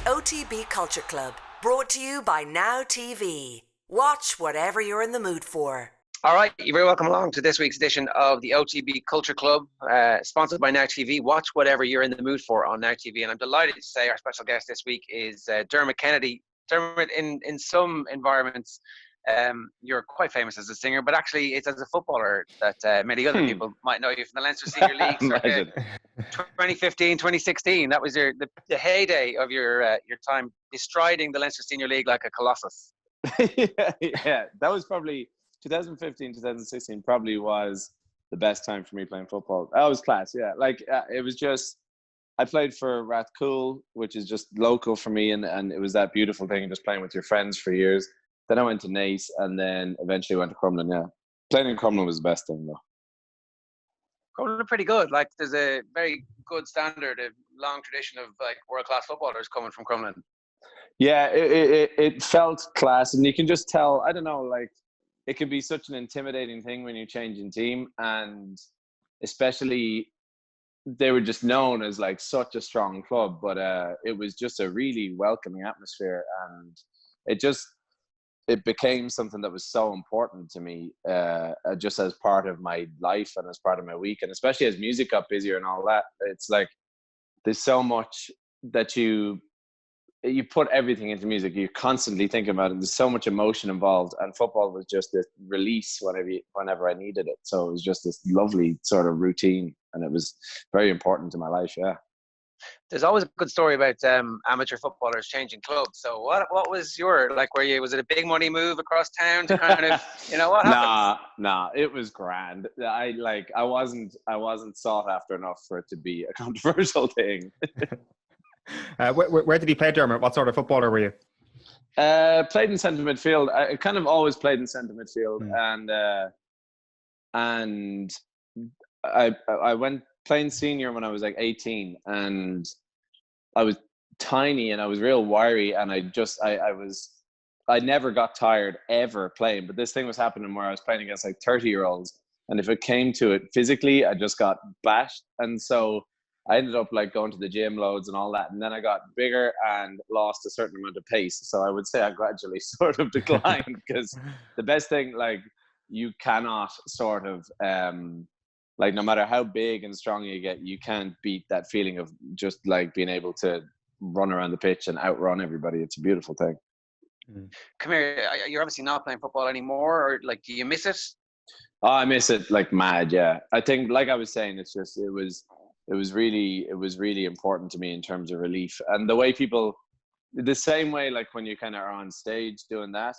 the OTB Culture Club, brought to you by Now TV. Watch whatever you're in the mood for. All right, you're very welcome along to this week's edition of the OTB Culture Club, sponsored by Now TV. Watch whatever you're in the mood for on Now TV. And I'm delighted to say our special guest this week is Dermot Kennedy. Dermot, in some environments, you're quite famous as a singer, but actually it's as a footballer that many other people might know you from the Leinster Senior League. 2015, 2016, that was the heyday of your time bestriding the Leinster Senior League like a colossus. yeah, that was probably 2015, 2016 probably was the best time for me playing football. That was class, yeah. It was just, I played for Rathcoole, which is just local for me, and it was that beautiful thing, just playing with your friends for years. Then I went to Naas, and then eventually went to Crumlin, yeah. Playing in Crumlin was the best thing, though. Crumlin are pretty good. Like, there's a very good standard, a long tradition of, like, world-class footballers coming from Crumlin. Yeah, it felt class, and you can just tell, I don't know, like, it can be such an intimidating thing when you're changing team, and especially they were just known as like such a strong club, but it was just a really welcoming atmosphere, and it became something that was so important to me, just as part of my life and as part of my week, and especially as music got busier and all that. It's like there's so much that you put everything into music. You're constantly thinking about it. There's so much emotion involved, and football was just this release whenever I needed it. So it was just this lovely sort of routine, and it was very important to my life. Yeah. There's always a good story about amateur footballers changing clubs. So what was was it a big money move across town to kind of, what happened? Nah, it was grand. I wasn't sought after enough for it to be a controversial thing. Where did you play, Dermot? What sort of footballer were you? Played in centre midfield. I kind of always played in centre midfield, and I went playing senior when I was like 18, and I was tiny and I was real wiry, and I never got tired ever playing. But this thing was happening where I was playing against like 30-year-olds, and if it came to it physically, I just got bashed, and so I ended up like going to the gym loads and all that. And then I got bigger and lost a certain amount of pace. So I would say I gradually sort of declined, because the best thing, like, you cannot sort of, like, no matter how big and strong you get, you can't beat that feeling of just like being able to run around the pitch and outrun everybody. It's a beautiful thing. Come here, you're obviously not playing football anymore, or like, do you miss it? Oh, I miss it like mad. Yeah. I think, like I was saying, it was really important to me in terms of relief, and the way people, the same way, like when you kind of are on stage doing that,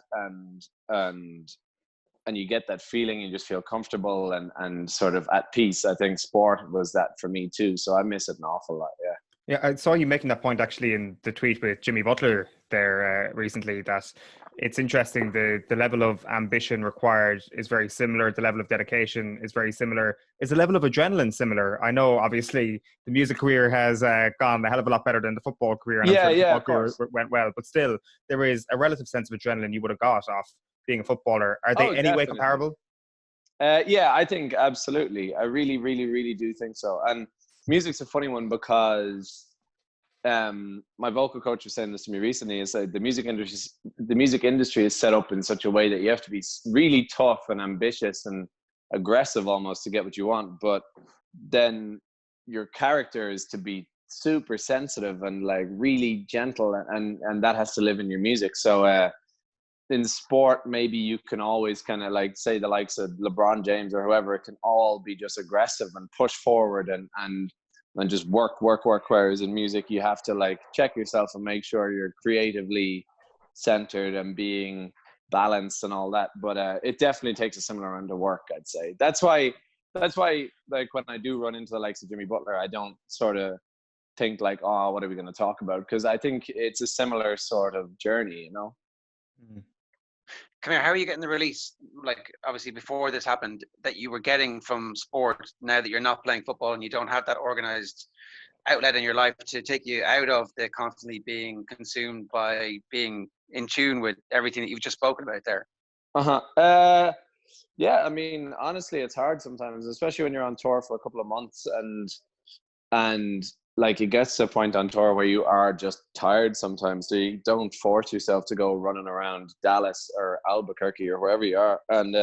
and you get that feeling, you just feel comfortable and sort of at peace. I think sport was that for me too. So I miss it an awful lot. Yeah. Yeah, I saw you making that point actually in the tweet with Jimmy Butler there recently, that it's interesting, the level of ambition required is very similar, the level of dedication is very similar. Is the level of adrenaline similar? I know obviously the music career has gone a hell of a lot better than the football career, and the football career went well, but still there is a relative sense of adrenaline you would have got off being a footballer. Are they any way comparable? Yeah, I think absolutely. I really, really, really do think so. And music's a funny one, because my vocal coach was saying this to me recently, is that the music industry is set up in such a way that you have to be really tough and ambitious and aggressive almost to get what you want, but then your character is to be super sensitive and like really gentle, and that has to live in your music. So in sport, maybe you can always kind of like, say the likes of LeBron James or whoever, it can all be just aggressive and push forward and just work. Whereas in music, you have to like check yourself and make sure you're creatively centered and being balanced and all that. But it definitely takes a similar amount of work, I'd say. That's why like when I do run into the likes of Jimmy Butler, I don't sort of think like, oh, what are we going to talk about? Because I think it's a similar sort of journey, Come here, how are you getting the release, like, obviously before this happened, that you were getting from sport, now that you're not playing football and you don't have that organized outlet in your life to take you out of the constantly being consumed by being in tune with everything that you've just spoken about there? Yeah, I mean, honestly, it's hard sometimes, especially when you're on tour for a couple of months and like it gets to a point on tour where you are just tired sometimes, so you don't force yourself to go running around Dallas or Albuquerque or wherever you are, and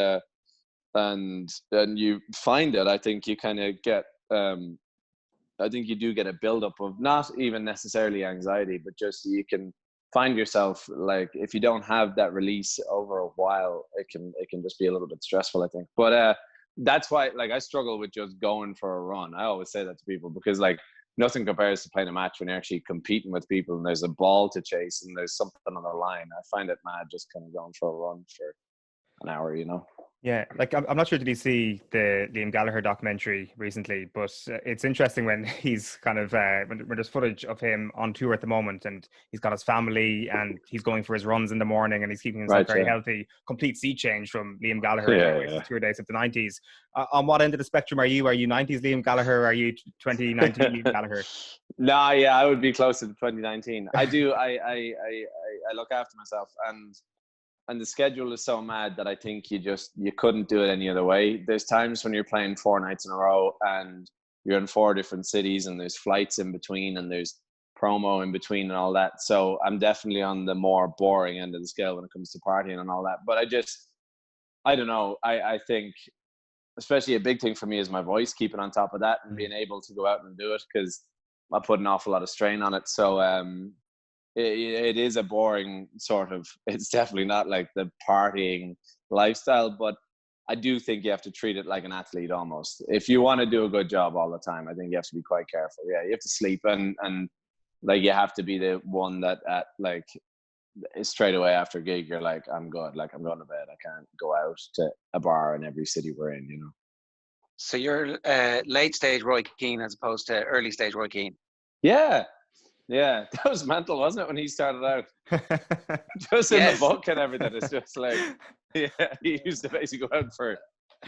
you find it. I think you kind of get I think you do get a buildup of not even necessarily anxiety, but just you can find yourself, like, if you don't have that release over a while, it can just be a little bit stressful, I think. But that's why, like, I struggle with just going for a run. I always say that to people, because like nothing compares to playing a match when you're actually competing with people and there's a ball to chase and there's something on the line. I find it mad just kind of going for a run for an hour, you know. Yeah, like I'm not sure, did you see the Liam Gallagher documentary recently? But it's interesting when he's kind of when there's footage of him on tour at the moment, and he's got his family and he's going for his runs in the morning and he's keeping himself very healthy. Complete sea change from Liam Gallagher in his tour days of the 90s. On what end of the spectrum are you? Are you 90s Liam Gallagher? Or are you 2019 Liam Gallagher? Nah, yeah, I would be closer to 2019. I do. I look after myself, and the schedule is so mad that I think you couldn't do it any other way. There's times when you're playing 4 nights in a row and you're in 4 different cities and there's flights in between and there's promo in between and all that. So I'm definitely on the more boring end of the scale when it comes to partying and all that. But I don't know. I think especially a big thing for me is my voice, keeping on top of that and being able to go out and do it, because I put an awful lot of strain on it. So it is a boring sort of, it's definitely not like the partying lifestyle, but I do think you have to treat it like an athlete almost. If you want to do a good job all the time, I think you have to be quite careful. Yeah, you have to sleep and like you have to be the one that at like straight away after a gig you're like, I'm good, like I'm going to bed. I can't go out to a bar in every city we're in, you know. So you're late stage Roy Keane as opposed to early stage Roy Keane. Yeah, that was mental, wasn't it, when he started out? Just in the book and everything. It's just like, yeah, he used to basically go out for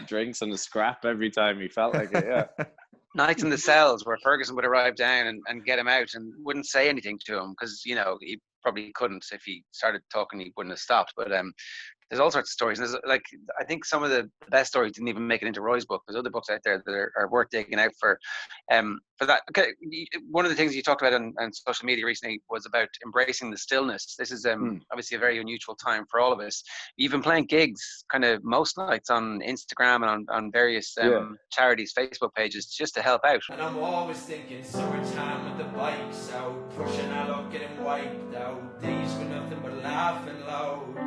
drinks and a scrap every time he felt like it, yeah. Nights in the cells where Ferguson would arrive down and get him out and wouldn't say anything to him because, you know, he probably couldn't. If he started talking, he wouldn't have stopped. But there's all sorts of stories. And there's, like, I think some of the best stories didn't even make it into Roy's book. There's other books out there that are worth digging out for that. Okay, one of the things you talked about on social media recently was about embracing the stillness. This is obviously a very unusual time for all of us. You've been playing gigs kind of most nights on Instagram and on various charities' Facebook pages just to help out. And I'm always thinking summertime with the bikes out, pushing our luck, getting wiped out. Days with nothing but laughing loud.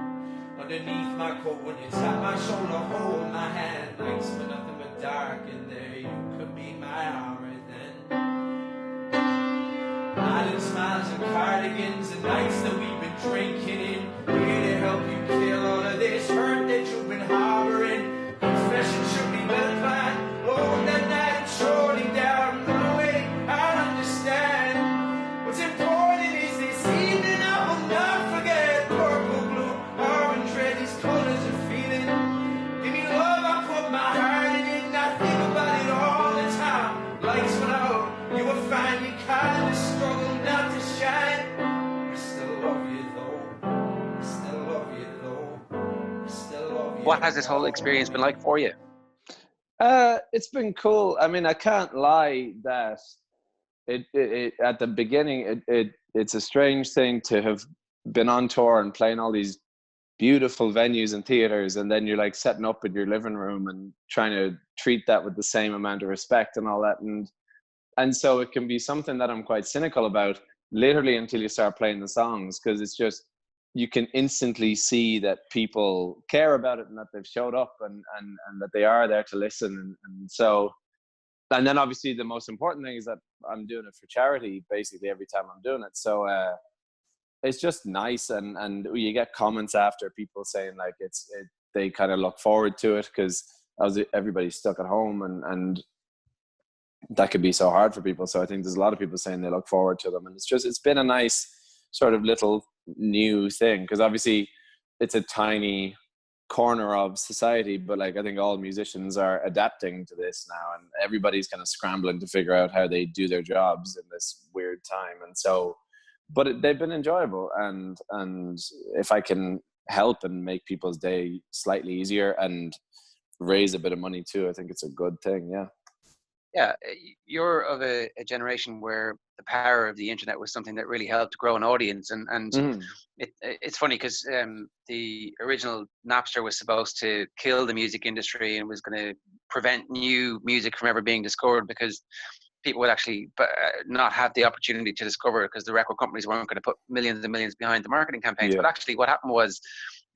Underneath my coat, when you tap my shoulder, hold my hand. Nights with nothing but dark in there. You could be my armor then. Island smiles and cardigans, and nights that we've been drinking in. Here to help you kill all of this hurt that you've been harboring. Confession should be well planned. Oh, that night I'm surely down. No way, I understand. What's important is this evening I will not forget. Purple, blue, orange, red, these colors of feeling. Give me love, I put my heart in it, and I think about it all the time. Lights went out, you will find me kind of struggle not to shine. I still love you though. I still love you though. I still love you. What has this whole experience been like for you? It's been cool. I mean, I can't lie that it at the beginning it's a strange thing to have been on tour and playing all these beautiful venues and theaters, and then you're like setting up in your living room and trying to treat that with the same amount of respect and all that, and so it can be something that I'm quite cynical about, literally until you start playing the songs, because it's just, you can instantly see that people care about it and that they've showed up and that they are there to listen. And so, and then obviously the most important thing is that I'm doing it for charity basically every time I'm doing it. So it's just nice. And you get comments after, people saying like they kind of look forward to it because everybody's stuck at home and that could be so hard for people. So I think there's a lot of people saying they look forward to them. And it's been a nice sort of little new thing, because obviously it's a tiny corner of society, but like I think all musicians are adapting to this now, and everybody's kind of scrambling to figure out how they do their jobs in this weird time. And so, but they've been enjoyable, and if I can help and make people's day slightly easier and raise a bit of money too, I think it's a good thing. Yeah. Yeah, you're of a generation where the power of the internet was something that really helped grow an audience, and it's funny because the original Napster was supposed to kill the music industry and was going to prevent new music from ever being discovered because people would actually not have the opportunity to discover it because the record companies weren't going to put millions and millions behind the marketing campaigns. Yeah. But actually, what happened was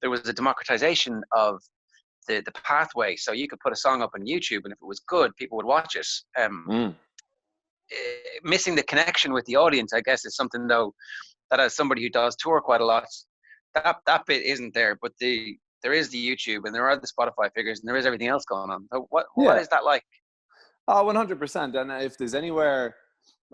there was a democratization of the pathway. So you could put a song up on YouTube, and if it was good, people would watch it. Missing the connection with the audience, I guess, is something though that as somebody who does tour quite a lot, that bit isn't there. But there is the YouTube, and there are the Spotify figures, and there is everything else going on. So what is that like? Oh, 100%. And if there's anywhere,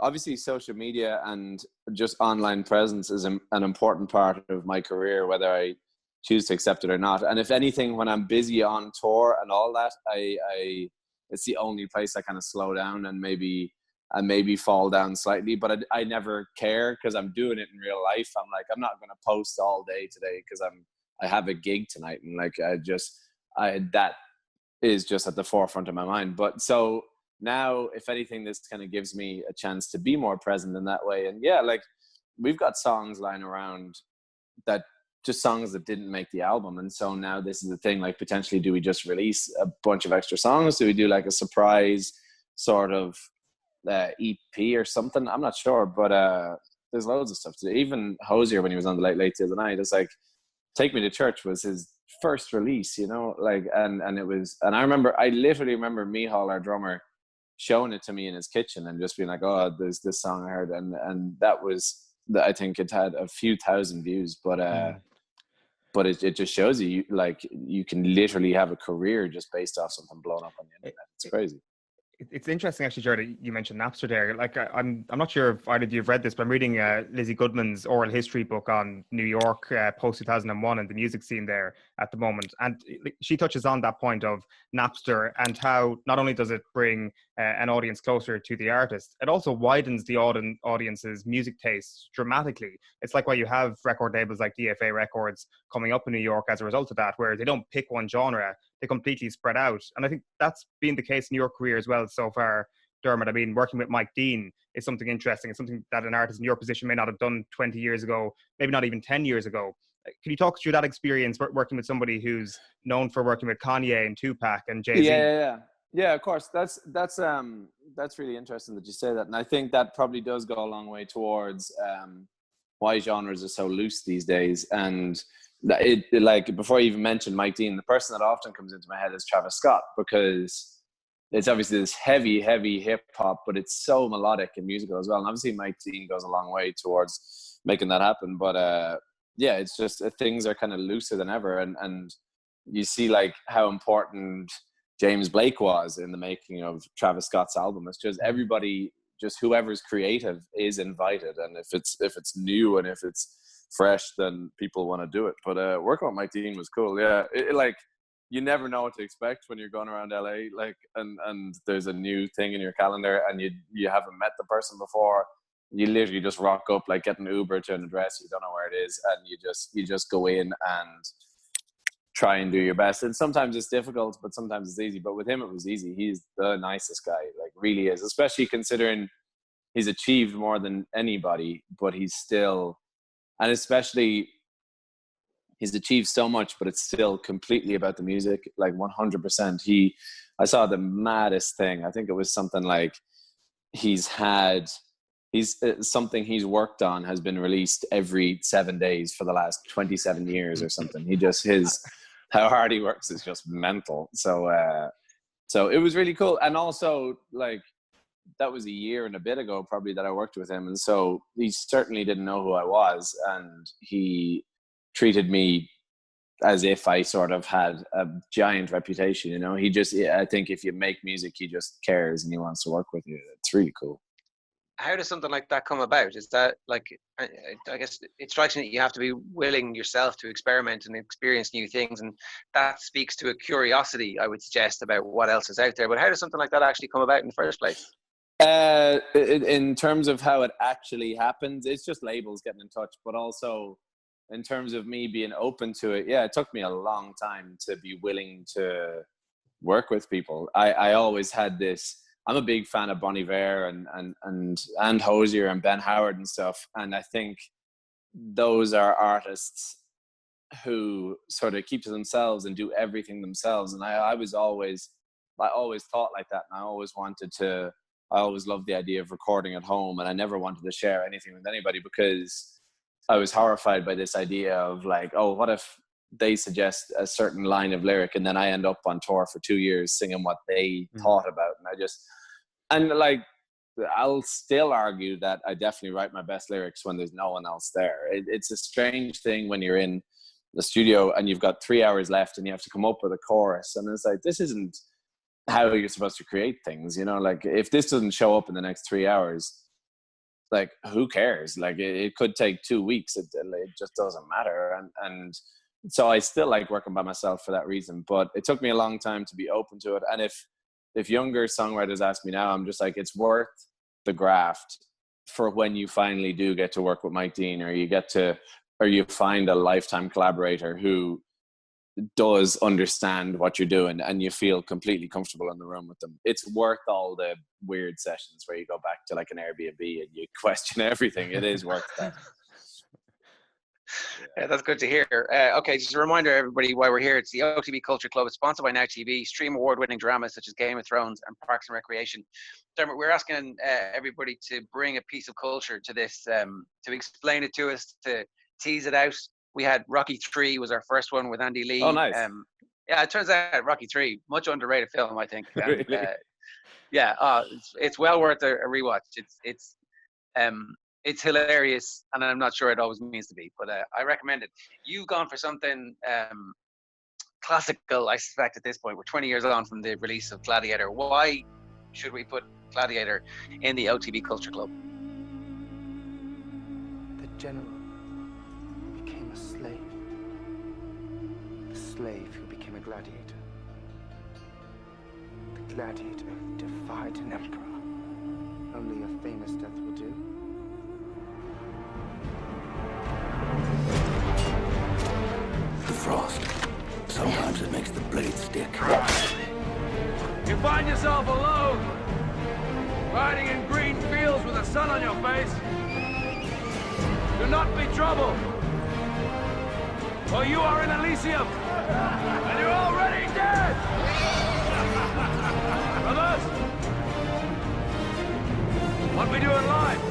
obviously social media and just online presence is an important part of my career, whether I choose to accept it or not. And if anything, when I'm busy on tour and all that, I it's the only place I kind of slow down and maybe fall down slightly, but I never care because I'm doing it in real life. I'm like, I'm not going to post all day today because I have a gig tonight. And like, that is just at the forefront of my mind. But so now, if anything, this kind of gives me a chance to be more present in that way. And yeah, like we've got songs lying around that just songs that didn't make the album. And so now this is the thing, like potentially do we just release a bunch of extra songs? Do we do like a surprise sort of EP or something? I'm not sure, but there's loads of stuff to do. Even Hosier, when he was on the Late the other night, it's like Take Me to Church was his first release, you know, like, and I literally remember Mihal, our drummer, showing it to me in his kitchen and just being like, oh, there's this song I heard, and that was, I think it had a few thousand views, but it just shows you like you can literally have a career just based off something blown up on the internet. It's crazy. It's interesting, actually, Jared, you mentioned Napster there. Like, I'm not sure if either of you have read this, but I'm reading Lizzie Goodman's oral history book on New York post 2001 and the music scene there at the moment. And she touches on that point of Napster and how not only does it bring an audience closer to the artist, it also widens the audience's music tastes dramatically. It's like why you have record labels like DFA Records coming up in New York as a result of that, where they don't pick one genre, they completely spread out. And I think that's been the case in your career as well so far, Dermot. I mean, working with Mike Dean is something interesting. It's something that an artist in your position may not have done 20 years ago, maybe not even 10 years ago. Can you talk through that experience working with somebody who's known for working with Kanye and Tupac and Jay-Z? Yeah, of course. That's really interesting that you say that. And I think that probably does go a long way towards why genres are so loose these days. And like, before you even mentioned Mike Dean, the person that often comes into my head is Travis Scott, because it's obviously this heavy hip hop, but it's so melodic and musical as well. And obviously Mike Dean goes a long way towards making that happen. But yeah, it's just things are kind of looser than ever. And you see like how important James Blake was in the making of Travis Scott's album. It's just everybody, just whoever's creative is invited. And if it's new and if it's fresh, then people want to do it. But working with Mike Dean was cool. Yeah, like you never know what to expect when you're going around LA, like, and there's a new thing in your calendar and you haven't met the person before. You literally just rock up, like get an Uber to an address you don't know where it is, and you just go in and try and do your best. And sometimes it's difficult, but sometimes it's easy. But with him, it was easy. He's the nicest guy, like really is, especially considering he's achieved more than anybody, but he's still, and especially he's achieved so much, but it's still completely about the music, like 100%. I saw the maddest thing. I think it was something like something he's worked on has been released every 7 days for the last 27 years or something. How hard he works is just mental. So it was really cool. And also, like, that was a year and a bit ago probably that I worked with him. And so he certainly didn't know who I was. And he treated me as if I sort of had a giant reputation, you know. I think if you make music, he just cares and he wants to work with you. It's really cool. How does something like that come about? Is that like, I guess it strikes me that you have to be willing yourself to experiment and experience new things, and that speaks to a curiosity, I would suggest, about what else is out there. But how does something like that actually come about in the first place? In terms of how it actually happens, it's just labels getting in touch, but also in terms of me being open to it, yeah, it took me a long time to be willing to work with people. I always had this I'm a big fan of Bon Iver and Hozier and Ben Howard and stuff. And I think those are artists who sort of keep to themselves and do everything themselves. And I always thought like that. And I always loved the idea of recording at home. And I never wanted to share anything with anybody because I was horrified by this idea of like, oh, what if they suggest a certain line of lyric and then I end up on tour for 2 years singing what they thought about. And like, I'll still argue that I definitely write my best lyrics when there's no one else there. It's a strange thing when you're in the studio and you've got 3 hours left and you have to come up with a chorus. And it's like, this isn't how you're supposed to create things, you know? Like, if this doesn't show up in the next 3 hours, like, who cares? Like, it could take 2 weeks. It just doesn't matter. And so I still like working by myself for that reason. But it took me a long time to be open to it. And if younger songwriters ask me now, I'm just like, it's worth the graft for when you finally do get to work with Mike Dean, or you find a lifetime collaborator who does understand what you're doing and you feel completely comfortable in the room with them. It's worth all the weird sessions where you go back to like an Airbnb and you question everything. It is worth that. Yeah, that's good to hear. Okay, just a reminder, everybody, why we're here. It's the OTB Culture Club. It's sponsored by Now TV. Stream award-winning dramas such as Game of Thrones and Parks and Recreation. Dermot, we're asking everybody to bring a piece of culture to this, to explain it to us, to tease it out. We had Rocky 3 was our first one with Andy Lee. Oh, nice. Yeah, it turns out Rocky 3, much underrated film, I think. And, Really? it's well worth a rewatch. It's hilarious, and I'm not sure it always means to be, but I recommend it. You've gone for something classical, I suspect, at this point. We're 20 years on from the release of Gladiator. Why should we put Gladiator in the OTB Culture Club? The general became a slave. The slave who became a gladiator. The gladiator who defied an emperor. Only a famous death will do. The frost. Sometimes it makes the blade stick. You find yourself alone, riding in green fields with the sun on your face. Do not be troubled, for you are in Elysium, and you're already dead. Brothers, what we do in life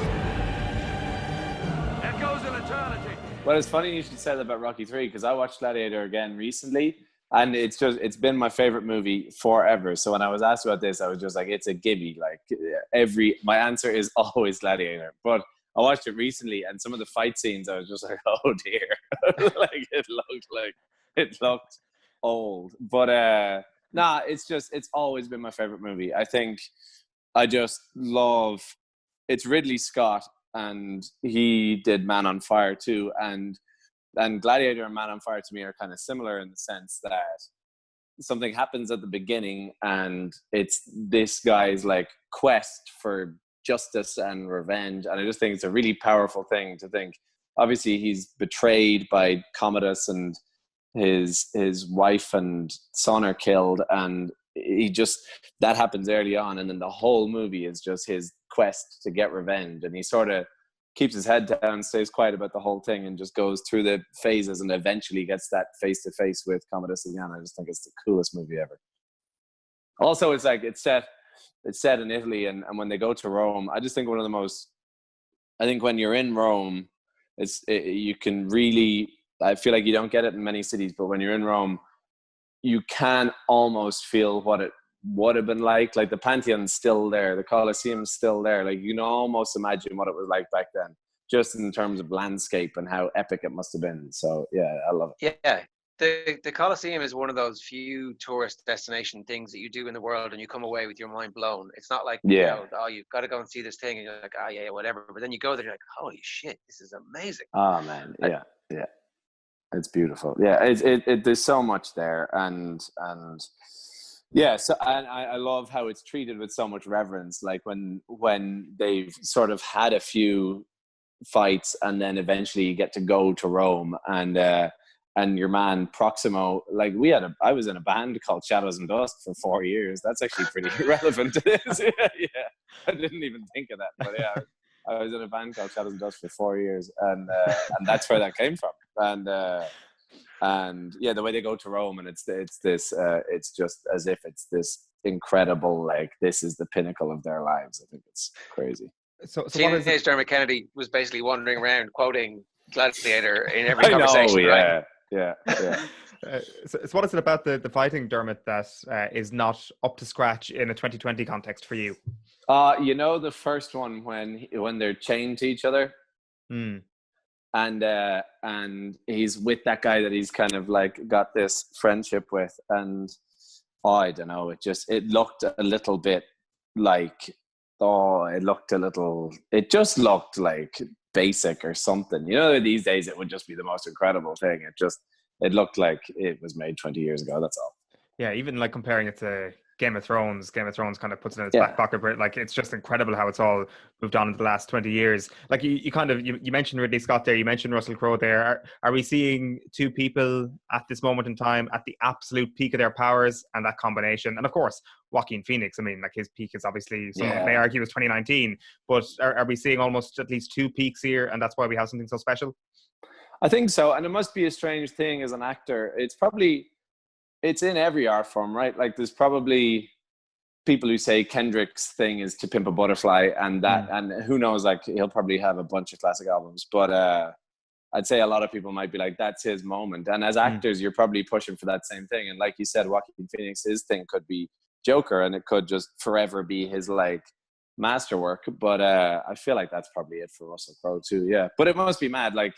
echoes in eternity. Well, it's funny you should say that about Rocky 3 because I watched Gladiator again recently, and it's been my favorite movie forever. So when I was asked about this, I was just like, it's a gimme. Like my answer is always Gladiator. But I watched it recently, and some of the fight scenes, I was just like, oh dear, like it looked old. But it's always been my favorite movie. I think I just love. It's Ridley Scott. And he did Man on Fire too. And Gladiator and Man on Fire to me are kind of similar in the sense that something happens at the beginning and it's this guy's like quest for justice and revenge. And I just think it's a really powerful thing to think. Obviously he's betrayed by Commodus and his wife and son are killed, and that happens early on, and then the whole movie is just his quest to get revenge, and he sort of keeps his head down, stays quiet about the whole thing, and just goes through the phases and eventually gets that face-to-face with Commodus again. I just think it's the coolest movie ever. Also, it's set in Italy, and when they go to Rome, I just think I think when you're in Rome, you can really, I feel like you don't get it in many cities, but when you're in Rome, you can almost feel what it would have been like the Pantheon's still there, the Colosseum's still there. Like you can almost imagine what it was like back then, just in terms of landscape and how epic it must have been. So yeah, I love it. Yeah, the Colosseum is one of those few tourist destination things that you do in the world and you come away with your mind blown. It's not like, oh, you've got to go and see this thing and you're like, oh yeah, whatever. But then you go there, you're like, holy shit, this is amazing. Oh man, yeah. It's beautiful. Yeah, there's so much there, and yeah. So and I love how it's treated with so much reverence. Like when they've sort of had a few fights, and then eventually you get to go to Rome, and and your man Proximo, like I was in a band called Shadows and Dust for 4 years. That's actually pretty relevant to this. Yeah, I didn't even think of that, but yeah, I was in a band called Shadows and Dust for 4 years, and that's where that came from. And yeah, the way they go to Rome, and it's just as if it's this incredible, like, this is the pinnacle of their lives. I think it's crazy. So what is Teenage it? Dermot Kennedy was basically wandering around quoting Gladiator in every conversation. Yeah. So what is it about the fighting, Dermot, that is not up to scratch in a 2020 context for you? The first one when they're chained to each other, and he's with that guy that he's kind of like got this friendship with, and I don't know, it looked a little bit like, it just looked like basic or something. These days it would just be the most incredible thing. It looked like it was made 20 years ago. That's all. Yeah, even like comparing it to Game of Thrones kind of puts it in its back pocket, but like it's just incredible how it's all moved on in the last 20 years. Like you mentioned Ridley Scott there, you mentioned Russell Crowe there. Are we seeing two people at this moment in time at the absolute peak of their powers, and that combination? And of course, Joaquin Phoenix, I mean, like his peak is obviously, some may argue, was 2019, but are we seeing almost at least two peaks here, and that's why we have something so special? I think so, and it must be a strange thing as an actor. It's in every art form, right? Like there's probably people who say Kendrick's thing is To Pimp a Butterfly, and who knows, like he'll probably have a bunch of classic albums, but I'd say a lot of people might be like, that's his moment. And as actors, you're probably pushing for that same thing. And like you said, Joaquin Phoenix, his thing could be Joker, and it could just forever be his like masterwork. But I feel like that's probably it for Russell Crowe too. Yeah, but it must be mad, like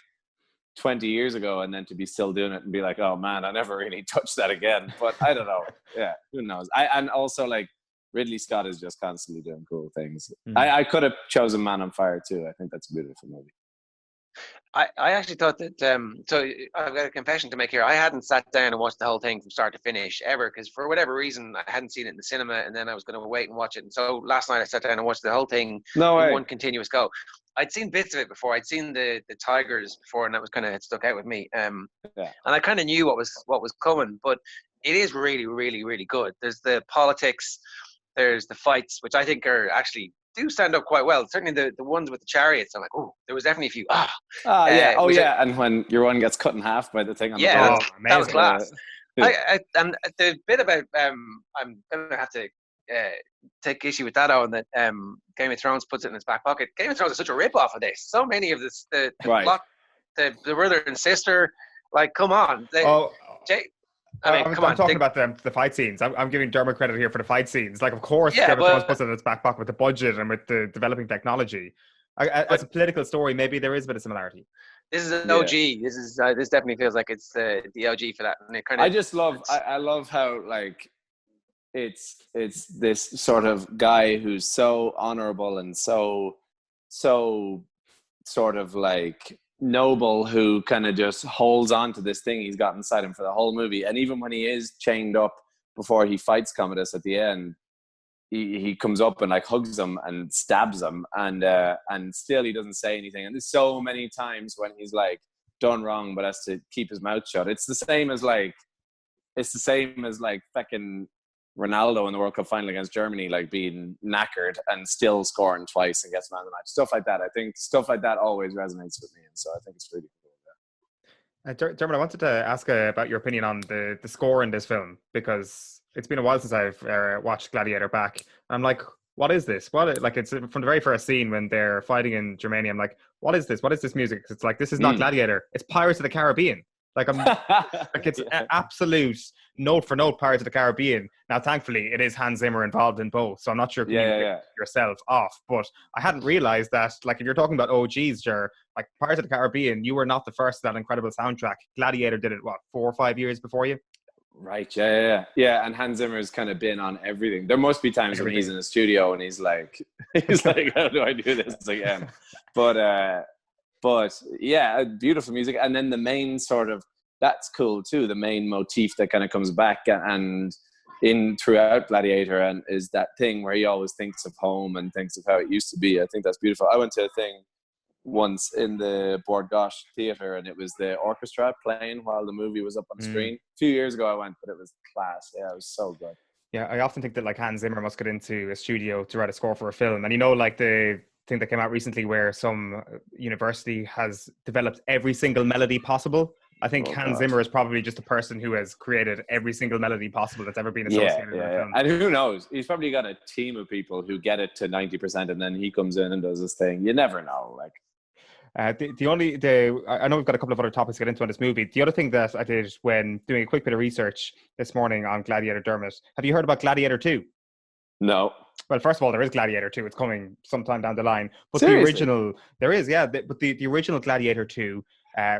20 years ago, and then to be still doing it and be like, oh man, I never really touched that again. But I don't know. Yeah, who knows? And also like Ridley Scott is just constantly doing cool things. I could have chosen Man on Fire too. I think that's a beautiful movie. I actually thought that, so I've got a confession to make here. I hadn't sat down and watched the whole thing from start to finish ever, because for whatever reason, I hadn't seen it in the cinema, and then I was going to wait and watch it. And so last night I sat down and watched the whole thing in one continuous go. I'd seen bits of it before. I'd seen the Tigers before, and that was kind of stuck out with me. And I kind of knew what was coming, but it is really, really, really good. There's the politics, there's the fights, which I think are actually do stand up quite well. Certainly the ones with the chariots, I'm like, oh, there was definitely a few. And when your one gets cut in half by the thing on the top. top. That was class. And the bit about I'm gonna have to take issue with that, Owen, that Game of Thrones puts it in its back pocket. Game of Thrones is such a rip off of this. So many of this, the plot, the brother and sister, like, come on. I'm talking about the fight scenes. I'm giving Dermot credit here for the fight scenes. Like, of course, Game of Thrones puts it in its back pocket with the budget and with the developing technology. As a political story, maybe there is a bit of similarity. This is an OG. This definitely feels like it's the OG for that. And I love how like it's this sort of guy who's so honorable and so sort of like noble, who kind of just holds on to this thing he's got inside him for the whole movie. And even when he is chained up before he fights Commodus at the end, he comes up and like hugs him and stabs him, and still he doesn't say anything. And there's so many times when he's like done wrong but has to keep his mouth shut. It's the same as fucking Ronaldo in the World Cup final against Germany, like being knackered and still scoring twice and gets man of the match. Stuff like that. I think stuff like that always resonates with me, and so I think it's really cool. Dermot, I wanted to ask about your opinion on the score in this film, because it's been a while since I've watched Gladiator back. I'm like, what is this? It's from the very first scene when they're fighting in Germania. I'm like, what is this? What is this music? It's like, this is not Gladiator. It's Pirates of the Caribbean. Like, it's absolute note for note Pirates of the Caribbean. Now, thankfully, it is Hans Zimmer involved in both, so I'm not sure if you get yourself off. But I hadn't realized that, like, if you're talking about OGs, like Pirates of the Caribbean, you were not the first to that incredible soundtrack. Gladiator did it, 4 or 5 years before you? Right, yeah. And Hans Zimmer's kind of been on everything. There must be times when he's in the studio and he's like, how do I do this again? But yeah, beautiful music. And then the main sort of, that's cool too, the main motif that kind of comes back and in throughout Gladiator, and is that thing where he always thinks of home and thinks of how it used to be. I think that's beautiful. I went to a thing once in the Bord Gáis Theatre, and it was the orchestra playing while the movie was up on screen. A few years ago I went, but it was class. Yeah, it was so good. Yeah, I often think that like Hans Zimmer must get into a studio to write a score for a film. And you know, like the thing that came out recently where some university has developed every single melody possible. I think Hans Zimmer is probably just a person who has created every single melody possible that's ever been associated with a film. And who knows? He's probably got a team of people who get it to 90%, and then he comes in and does his thing. You never know. Like, I know we've got a couple of other topics to get into on this movie. The other thing that I did when doing a quick bit of research this morning on Gladiator, Dermot, have you heard about Gladiator 2? No. Well, first of all, there is Gladiator 2. It's coming sometime down the line. But Seriously? the original, there is, yeah. But the original Gladiator 2,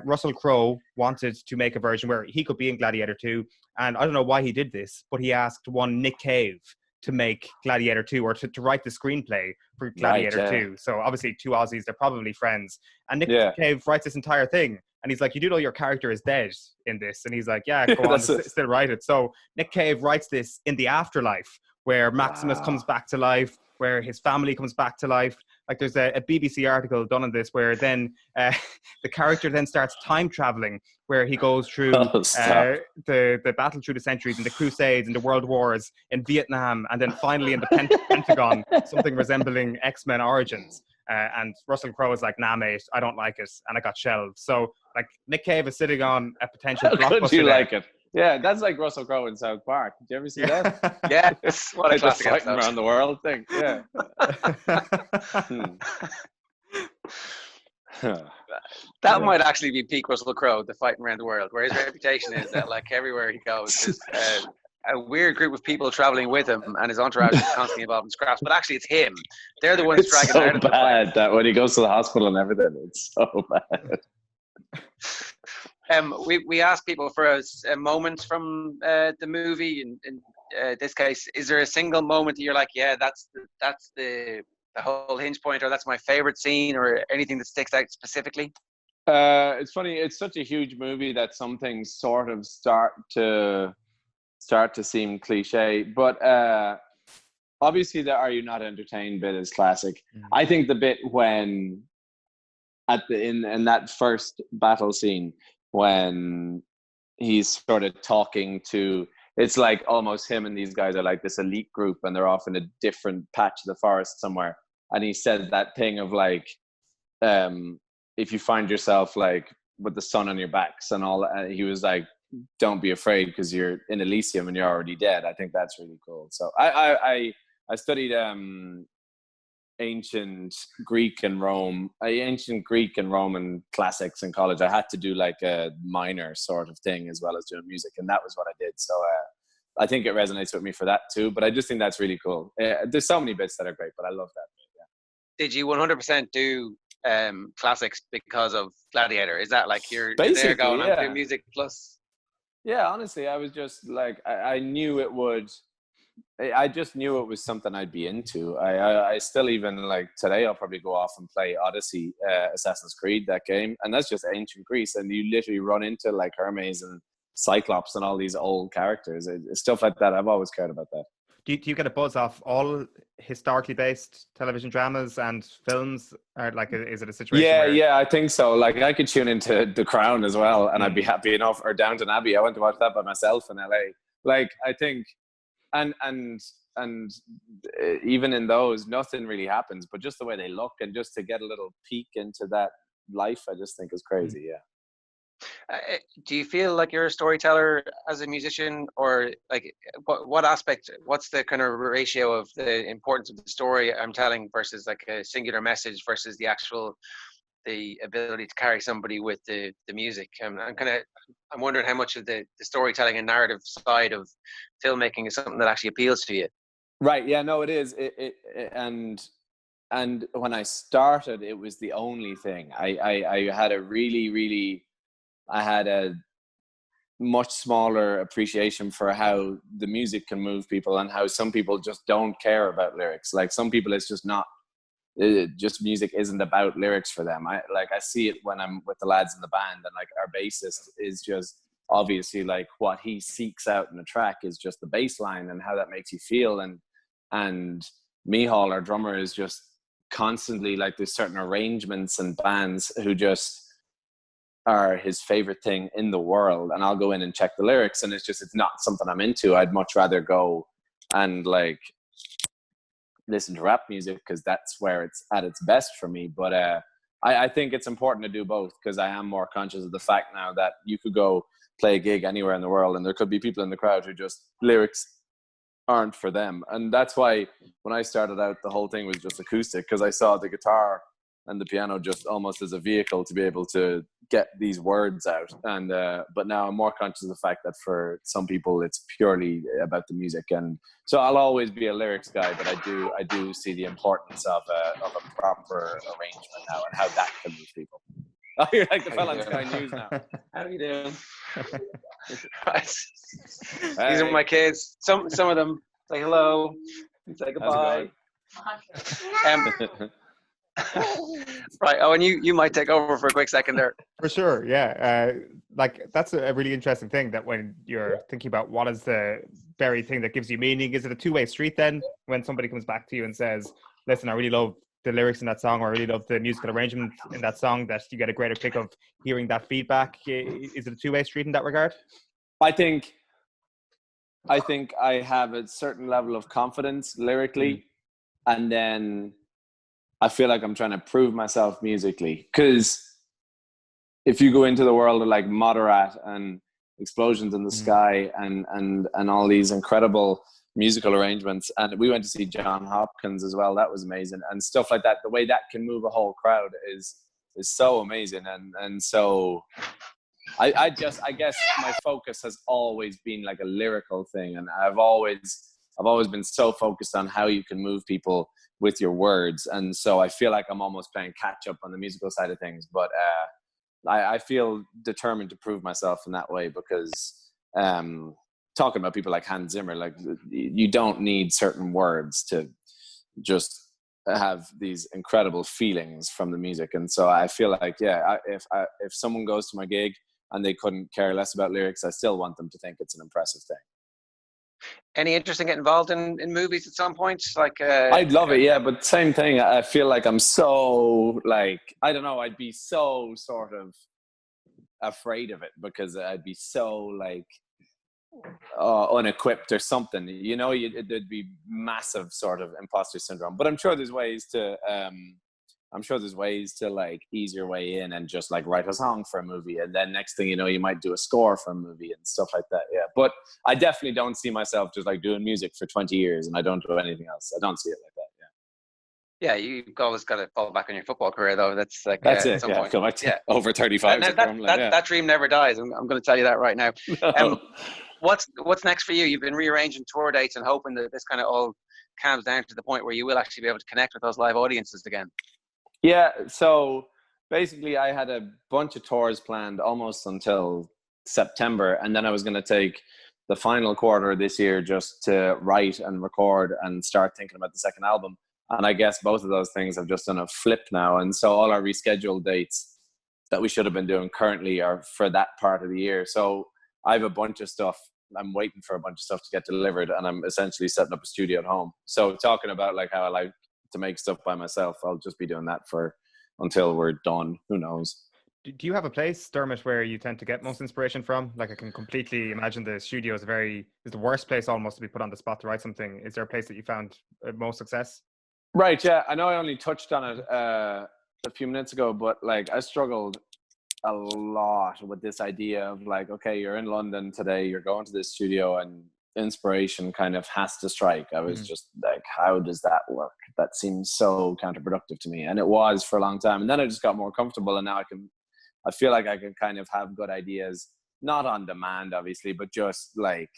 Russell Crowe wanted to make a version where he could be in Gladiator 2. And I don't know why he did this, but he asked one Nick Cave to make Gladiator 2 or to write the screenplay for Gladiator 2. So obviously two Aussies, they're probably friends. And Nick Cave writes this entire thing. And he's like, you do know your character is dead in this? And he's like, yeah, go on, still write it. So Nick Cave writes this in the afterlife where Maximus comes back to life, where his family comes back to life. Like there's a BBC article done on this where then the character then starts time traveling, where he goes through the battle through the centuries and the Crusades and the World Wars in Vietnam, and then finally in the Pentagon, something resembling X-Men Origins. And Russell Crowe is like, nah, mate, I don't like it, and I got shelved. So like Nick Cave is sitting on a potential blockbuster. How could you like it? Yeah, that's like Russell Crowe in South Park. Did you ever see that? Yeah, what a classic fighting around the world thing. Yeah. That might actually be peak Russell Crowe, the fighting around the world, where his reputation is that like everywhere he goes, there's a weird group of people traveling with him, and his entourage is constantly involved in scraps. But actually, it's him. They're the ones dragging so out of the bad that when he goes to the hospital and everything, it's so bad. We asked people for a moment from the movie. In this case, is there a single moment that you're like, yeah, that's the whole hinge point, or that's my favorite scene, or anything that sticks out specifically? It's funny. It's such a huge movie that some things sort of start to seem cliche, but obviously the "Are You Not Entertained" bit is classic. I think the bit when in that first battle scene, when he's sort of talking to, it's like almost him and these guys are like this elite group and they're off in a different patch of the forest somewhere. And he said that thing of like, if you find yourself like with the sun on your backs and all, he was like, don't be afraid because you're in Elysium and you're already dead. I think that's really cool. So I studied ancient Greek and Roman classics in college. I had to do like a minor sort of thing as well as doing music, and that was what I did. So I think it resonates with me for that too. But I just think that's really cool. There's so many bits that are great, but I love that bit. Yeah. Did you 100% do classics because of Gladiator? Is that like you're there going, I'm doing music plus? Yeah, honestly, I was just like, I knew it would. I just knew it was something I'd be into. I still, even like today, I'll probably go off and play Odyssey, Assassin's Creed, that game. And that's just ancient Greece. And you literally run into like Hermes and Cyclops and all these old characters. Stuff like that. I've always cared about that. Do you get a buzz off all historically based television dramas and films? Or like, is it a situation Yeah, I think so. Like I could tune into The Crown as well, and I'd be happy enough. Or Downton Abbey. I went to watch that by myself in LA. Like I think, and even in those, nothing really happens. But just the way they look, and just to get a little peek into that life, I just think is crazy. Yeah. Do you feel like you're a storyteller as a musician, or like what aspect, what's the kind of ratio of the importance of the story I'm telling versus like a singular message versus the ability to carry somebody with the music? I'm wondering how much of the storytelling and narrative side of filmmaking is something that actually appeals to you. Right. Yeah, no, it is. And when I started, it was the only thing. I had a really I had a much smaller appreciation for how the music can move people and how some people just don't care about lyrics. Like some people, it's just not, just music isn't about lyrics for them. I see it when I'm with the lads in the band, and like our bassist is just obviously like what he seeks out in a track is just the bass line and how that makes you feel. And Mihal, our drummer, is just constantly, like, there's certain arrangements and bands who just are his favorite thing in the world, and I'll go in and check the lyrics, and it's not something I'm into. I'd much rather go and like listen to rap music because that's where it's at its best for me. But I think it's important to do both, because I am more conscious of the fact now that you could go play a gig anywhere in the world and there could be people in the crowd who just lyrics aren't for them. And that's why when I started out, the whole thing was just acoustic, because I saw the guitar and the piano just almost as a vehicle to be able to get these words out. And but now I'm more conscious of the fact that for some people it's purely about the music. And so I'll always be a lyrics guy, but I do see the importance of a proper arrangement now and how that can move people. Oh, you're like the fella on Sky News now. How are you doing? Right. These are my kids. Some of them say hello and say goodbye. Right. Oh, and you might take over for a quick second there. For sure, yeah. Like, that's a really interesting thing, that when you're thinking about what is the very thing that gives you meaning, is it a two-way street then? When somebody comes back to you and says, listen, I really love the lyrics in that song, or I really love the musical arrangement in that song, that you get a greater kick of hearing that feedback? Is it a two-way street in that regard? I think I have a certain level of confidence lyrically, and then I feel like I'm trying to prove myself musically. Because if you go into the world of like Moderat and Explosions in the Sky and all these incredible musical arrangements, and we went to see John Hopkins as well, that was amazing, and stuff like that, the way that can move a whole crowd is so amazing. And so I guess my focus has always been like a lyrical thing, and I've always been so focused on how you can move people with your words. And so I feel like I'm almost playing catch up on the musical side of things, but I feel determined to prove myself in that way, because talking about people like Hans Zimmer, like, you don't need certain words to just have these incredible feelings from the music. And so I feel like, if someone goes to my gig and they couldn't care less about lyrics, I still want them to think it's an impressive thing. Any interest in getting involved in movies at some point? Like, I'd love it, yeah, but same thing. I feel like I'm so, like, I don't know, I'd be so sort of afraid of it, because I'd be so like unequipped or something, you know. There'd be massive sort of imposter syndrome. But I'm sure there's ways to like ease your way in and just like write a song for a movie, and then next thing you know, you might do a score for a movie and stuff like that. Yeah, but I definitely don't see myself just like doing music for 20 years and I don't do anything else. I don't see it like that. Yeah, you've always got to fall back on your football career, though. That's like, that's it. At some point. Go back to over 35. That dream never dies. I'm going to tell you that right now. No. What's next for you? You've been rearranging tour dates and hoping that this kind of all calms down to the point where you will actually be able to connect with those live audiences again. Yeah, so basically I had a bunch of tours planned almost until September, and then I was going to take the final quarter of this year just to write and record and start thinking about the second album. And I guess both of those things have just done a flip now, and so all our rescheduled dates that we should have been doing currently are for that part of the year. So I have a bunch of stuff. I'm waiting for a bunch of stuff to get delivered, and I'm essentially setting up a studio at home. So talking about like how I like to make stuff by myself, I'll just be doing that until we're done. Who knows? Do you have a place, Dermot, where you tend to get most inspiration from? Like, I can completely imagine the studio is the worst place almost to be put on the spot to write something. Is there a place that you found most success? Right, yeah. I know I only touched on it a few minutes ago, but like I struggled a lot with this idea of like, okay, you're in London today, you're going to this studio and inspiration kind of has to strike. I was just like, how does that work? That seems so counterproductive to me. And it was for a long time. And then I just got more comfortable, and now I feel like I can kind of have good ideas, not on demand, obviously, but just like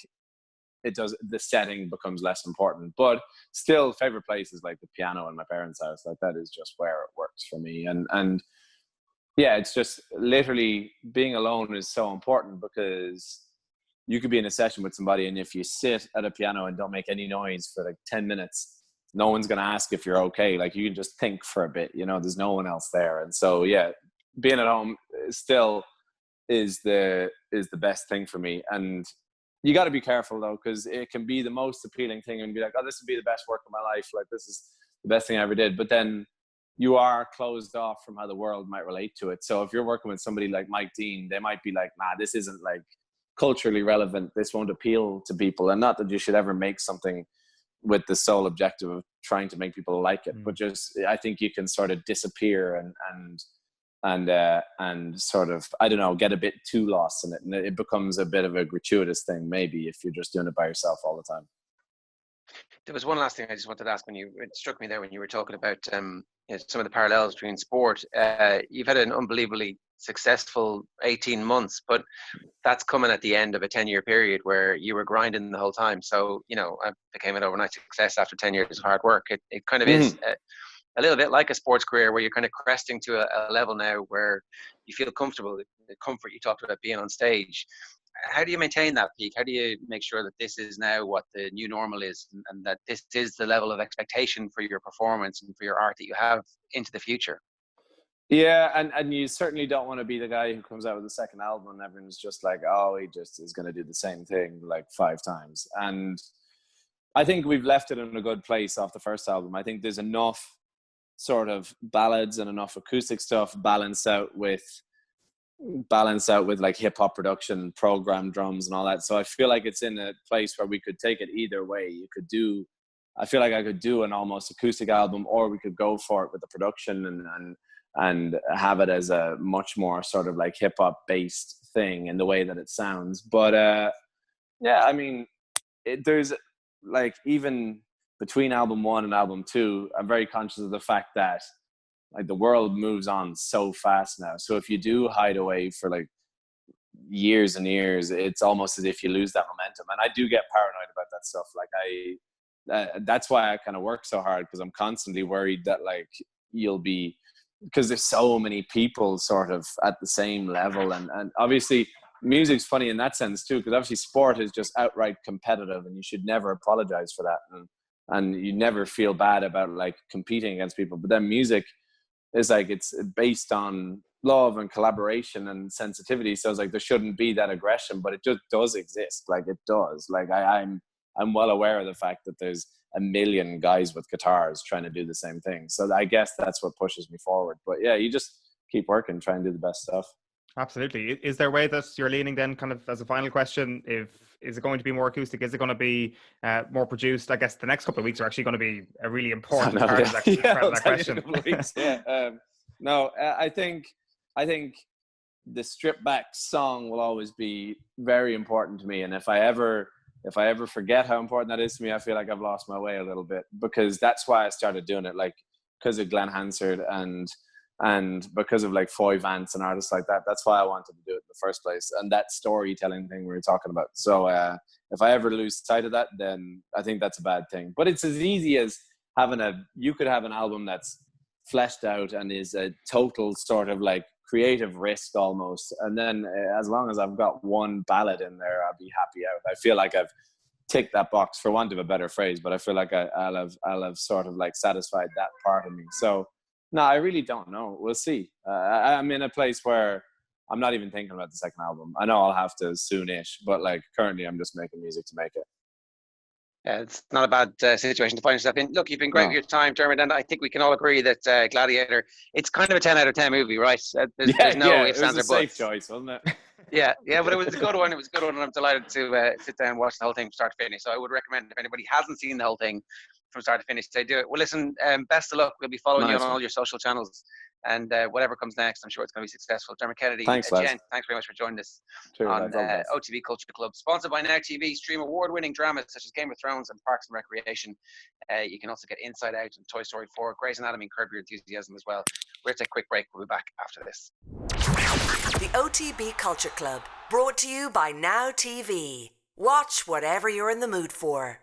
the setting becomes less important. But still, favorite places like the piano in my parents' house, like that is just where it works for me. And yeah, it's just literally being alone is so important, because you could be in a session with somebody, and if you sit at a piano and don't make any noise for like 10 minutes, no one's going to ask if you're okay. Like, you can just think for a bit, you know, there's no one else there. And so, yeah, being at home still is the best thing for me. And you got to be careful though, because it can be the most appealing thing and be like, oh, this would be the best work of my life. Like, this is the best thing I ever did. But then you are closed off from how the world might relate to it. So if you're working with somebody like Mike Dean, they might be like, nah, this isn't like culturally relevant. This won't appeal to people. And not that you should ever make something with the sole objective of trying to make people like it, but just, I think you can sort of disappear and sort of, I don't know, get a bit too lost in it. And it becomes a bit of a gratuitous thing, maybe, if you're just doing it by yourself all the time. There was one last thing I just wanted to ask. It struck me there when you were talking about some of the parallels between sport. You've had an unbelievably successful 18 months, but that's coming at the end of a 10-year period where you were grinding the whole time. So, I became an overnight success after 10 years of hard work. It kind of is a little bit like a sports career where you're kind of cresting to a level now where you feel comfortable, the comfort you talked about being on stage. How do you maintain that peak? How do you make sure that this is now what the new normal is, and that this is the level of expectation for your performance and for your art that you have into the future? Yeah, and you certainly don't want to be the guy who comes out with the second album and everyone's just like, oh, he just is going to do the same thing like 5 times. And I think we've left it in a good place off the first album. I think there's enough sort of ballads and enough acoustic stuff balanced out with like hip hop production, programmed drums and all that. So I feel like it's in a place where we could take it either way. I feel like I could do an almost acoustic album, or we could go for it with the production and have it as a much more sort of like hip hop based thing in the way that it sounds. But yeah, I mean, there's like, even between album 1 and album 2, I'm very conscious of the fact that like the world moves on so fast now. So if you do hide away for like years and years, it's almost as if you lose that momentum. And I do get paranoid about that stuff. Like that's why I kind of work so hard, because I'm constantly worried that like because there's so many people sort of at the same level. And obviously music's funny in that sense too, because obviously sport is just outright competitive and you should never apologize for that. And you never feel bad about like competing against people. But then music is like, it's based on love and collaboration and sensitivity. So it's like, there shouldn't be that aggression, but it just does exist. Like it does. Like I'm well aware of the fact that there's a million guys with guitars trying to do the same thing. So I guess that's what pushes me forward. But yeah, you just keep working, try and do the best stuff. Absolutely. Is there a way that you're leaning then, kind of as a final question, is it going to be more acoustic? Is it going to be more produced? I guess the next couple of weeks are actually going to be a really important part of that question. No, I think the stripped back song will always be very important to me. And if I ever forget how important that is to me, I feel like I've lost my way a little bit, because that's why I started doing it, like because of Glenn Hansard and because of like Foy Vance and artists like that. That's why I wanted to do it in the first place. And that storytelling thing we were talking about. So if I ever lose sight of that, then I think that's a bad thing. But it's as easy as you could have an album that's fleshed out and is a total sort of like creative risk almost. And then as long as I've got one ballad in there, I'll be happy out. I feel like I've ticked that box, for want of a better phrase, but I feel like I'll have sort of like satisfied that part of me. So no, I really don't know. We'll see. I'm in a place where I'm not even thinking about the second album. I know I'll have to soonish, but like currently I'm just making music to make it. Yeah, it's not a bad situation to find yourself in. Look, you've been great with your time, Dermot, and I think we can all agree that Gladiator, it's kind of a 10 out of 10 movie, right? There's no ifs, ands, or buts. It was a safe choice, wasn't it? Yeah, but it was a good one. It was a good one, and I'm delighted to sit down and watch the whole thing from start to finish. So I would recommend, if anybody hasn't seen the whole thing from start to finish, they do it. Well, listen, best of luck. We'll be following you on all your social channels, and whatever comes next, I'm sure it's going to be successful. Dermot Kennedy, thanks Jen, thanks very much for joining us on OTB Culture Club, sponsored by Now TV. Stream award-winning dramas such as Game of Thrones and Parks and Recreation. You can also get Inside Out and Toy Story 4, Grey's Anatomy, and Curb Your Enthusiasm as well. We're going to take a quick break. We'll be back after this. The OTB Culture Club, brought to you by Now TV. Watch whatever you're in the mood for.